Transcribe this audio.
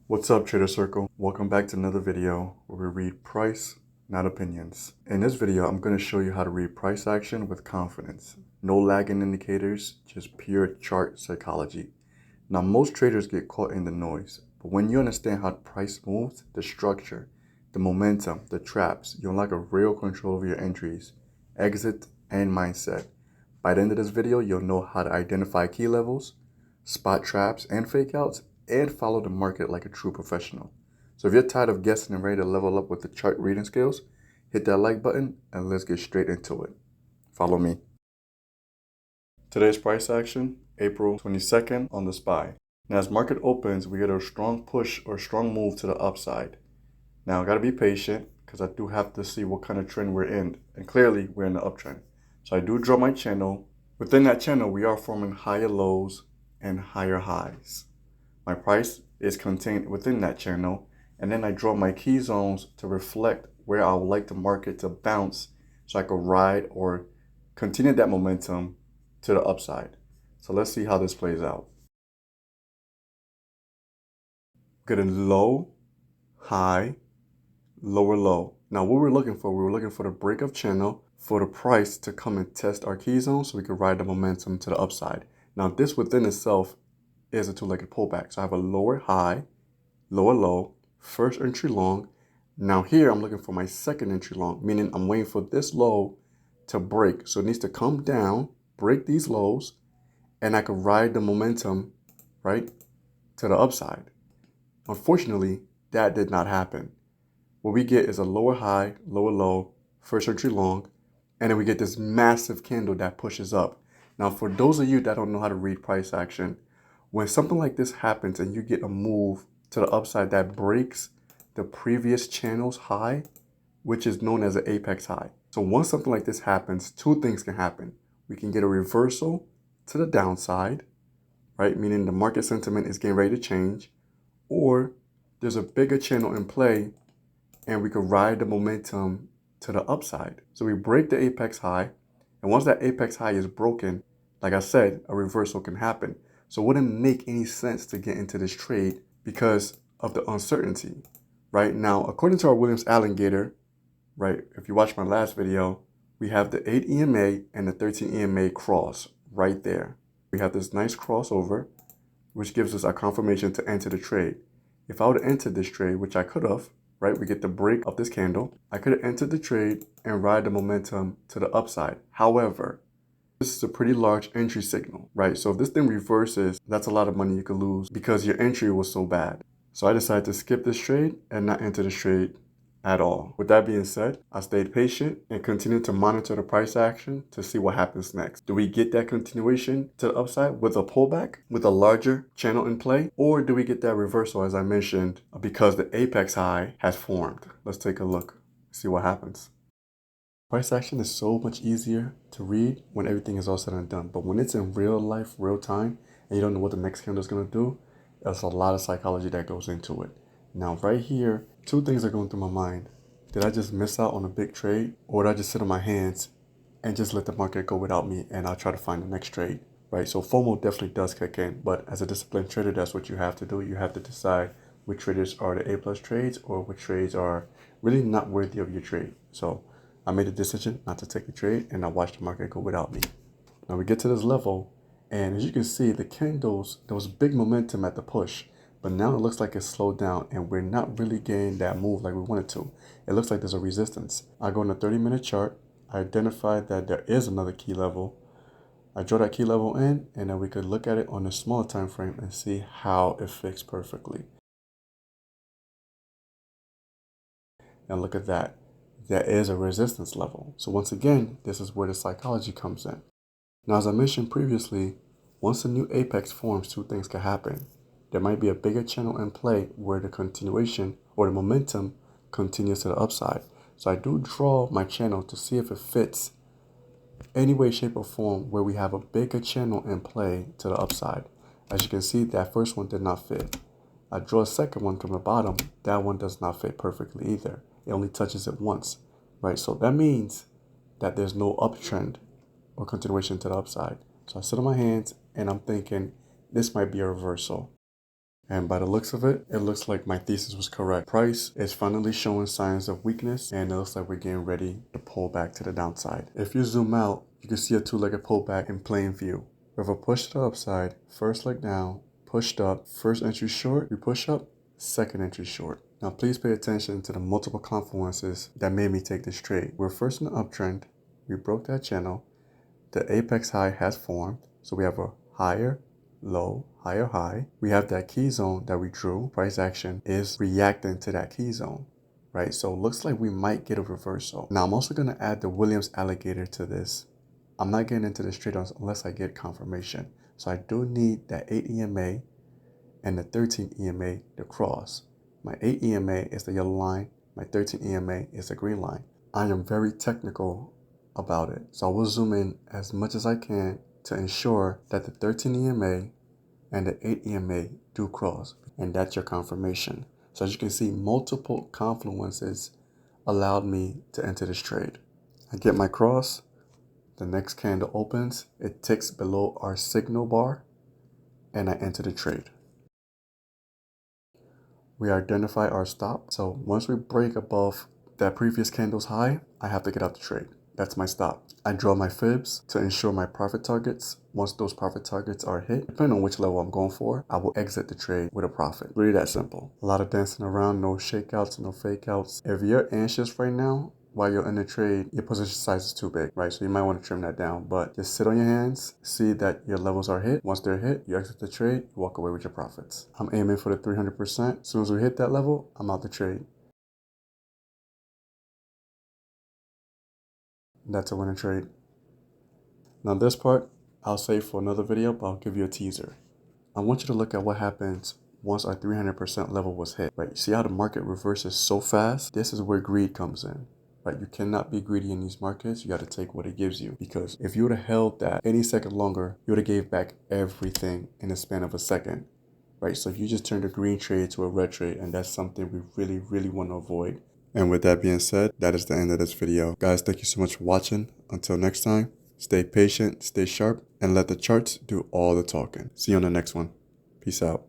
What's up, Trader Circle? Welcome back to another video where we read price, not opinions. In this video, I'm going to show you how to read price action with confidence. No lagging indicators, just pure chart psychology. Now, most traders get caught in the noise, but when you understand how the price moves, the structure, the momentum, the traps, you unlock a real control over your entries, exit, and mindset. By the end of this video, you'll know how to identify key levels, spot traps and fake outs, and follow the market like a true professional. So if you're tired of guessing and ready to level up with the chart reading skills, hit that like button and let's get straight into it. Follow me. Today's price action, April 22nd on the SPY. Now as market opens, we get a strong push or strong move to the upside. Now I gotta be patient because I do have to see what kind of trend we're in, and clearly we're in the uptrend. So I do draw my channel. Within that channel, we are forming higher lows and higher highs. My price is contained within that channel, and then I draw my key zones to reflect where I would like the market to bounce so I could ride or continue that momentum to the upside. So let's see how this plays out. Get a low, high, lower low. Now what we're looking for, the break of channel for the price to come and test our key zone so we can ride the momentum to the upside. Now this within itself is a two-legged pullback. So I have a lower high, lower low, first entry long. Now here I'm looking for my second entry long, meaning I'm waiting for this low to break. So it needs to come down, break these lows, and I can ride the momentum, right, to the upside. Unfortunately, that did not happen. What we get is a lower high, lower low, first entry long, and then we get this massive candle that pushes up. Now, for those of you that don't know how to read price action, when something like this happens and you get a move to the upside that breaks the previous channel's high, which is known as an apex high. So once something like this happens, two things can happen. We can get a reversal to the downside, right? Meaning the market sentiment is getting ready to change, or there's a bigger channel in play and we could ride the momentum to the upside. So we break the apex high, and once that apex high is broken, like I said, a reversal can happen. So it wouldn't make any sense to get into this trade because of the uncertainty, right? Now, according to our Williams Alligator, right, if you watched my last video, we have the 8 EMA and the 13 EMA cross right there. We have this nice crossover, which gives us our confirmation to enter the trade. If I would have entered this trade, which I could have, right, we get the break of this candle, I could have entered the trade and ride the momentum to the upside. However, this is a pretty large entry signal, right? So if this thing reverses, that's a lot of money you could lose because your entry was so bad. So I decided to skip this trade and not enter this trade at all. With that being said, I stayed patient and continued to monitor the price action to see what happens next. Do we get that continuation to the upside with a pullback, with a larger channel in play? Or do we get that reversal, as I mentioned, because the apex high has formed? Let's take a look, see what happens. Price action is so much easier to read when everything is all said and done. But when it's in real life, real time, and you don't know what the next candle is going to do, there's a lot of psychology that goes into it. Now, right here, two things are going through my mind. Did I just miss out on a big trade? Or did I just sit on my hands and just let the market go without me and I'll try to find the next trade, right? So FOMO definitely does kick in. But as a disciplined trader, that's what you have to do. You have to decide which traders are the A+ trades or which trades are really not worthy of your trade. So I made a decision not to take the trade and I watched the market go without me. Now we get to this level, and as you can see, the candles, there was big momentum at the push, but now it looks like it's slowed down and we're not really getting that move like we wanted to. It looks like there's a resistance. I go on a 30-minute chart, I identify that there is another key level. I draw that key level in, and then we could look at it on a smaller time frame and see how it fits perfectly. And look at that. There is a resistance level. So once again, this is where the psychology comes in. Now, as I mentioned previously, once a new apex forms, two things can happen. There might be a bigger channel in play where the continuation or the momentum continues to the upside. So I do draw my channel to see if it fits any way, shape, or form where we have a bigger channel in play to the upside. As you can see, that first one did not fit. I draw a second one from the bottom. That one does not fit perfectly either. It only touches it once, right? So that means that there's no uptrend or continuation to the upside. So I sit on my hands and I'm thinking this might be a reversal. And by the looks of it, it looks like my thesis was correct. Price is finally showing signs of weakness, and it looks like we're getting ready to pull back to the downside. If you zoom out, you can see a two-legged pullback in plain view. With a push to the upside, first leg down, pushed up, first entry short, we push up, second entry short. Now please pay attention to the multiple confluences that made me take this trade. We're first in the uptrend, we broke that channel, the apex high has formed, so we have a higher, low, higher high. We have that key zone that we drew. Price action is reacting to that key zone, right? So it looks like we might get a reversal. Now I'm also going to add the Williams alligator to this. I'm not getting into this trade unless I get confirmation. So I do need that 8 EMA and the 13 EMA to cross. My 8 EMA is the yellow line. My 13 EMA is the green line. I am very technical about it. So I will zoom in as much as I can to ensure that the 13 EMA and the 8 EMA do cross. And that's your confirmation. So as you can see, multiple confluences allowed me to enter this trade. I get my cross. The next candle opens, it ticks below our signal bar, and I enter the trade. We identify our stop. So once we break above that previous candle's high, I have to get out the trade. That's my stop. I draw my fibs to ensure my profit targets. Once those profit targets are hit, depending on which level I'm going for, I will exit the trade with a profit. Really that simple. A lot of dancing around, no shakeouts, no fakeouts. If you're anxious right now, while you're in the trade, your position size is too big, right? So you might want to trim that down, but just sit on your hands, see that your levels are hit. Once they're hit, you exit the trade, you walk away with your profits. I'm aiming for the 300%. As soon as we hit that level, I'm out the trade. That's a winning trade. Now this part, I'll save for another video, but I'll give you a teaser. I want you to look at what happens once our 300% level was hit, right? You see how the market reverses so fast? This is where greed comes in. Right, you cannot be greedy in these markets. You got to take what it gives you, because if you would have held that any second longer, you would have gave back everything in the span of a second, right? So you just turned a green trade to a red trade, and that's something we really want to avoid. And with that being said, that is the end of this video. Guys, thank you so much for watching. Until next time, stay patient, stay sharp, and let the charts do all the talking. See you on the next one. Peace out.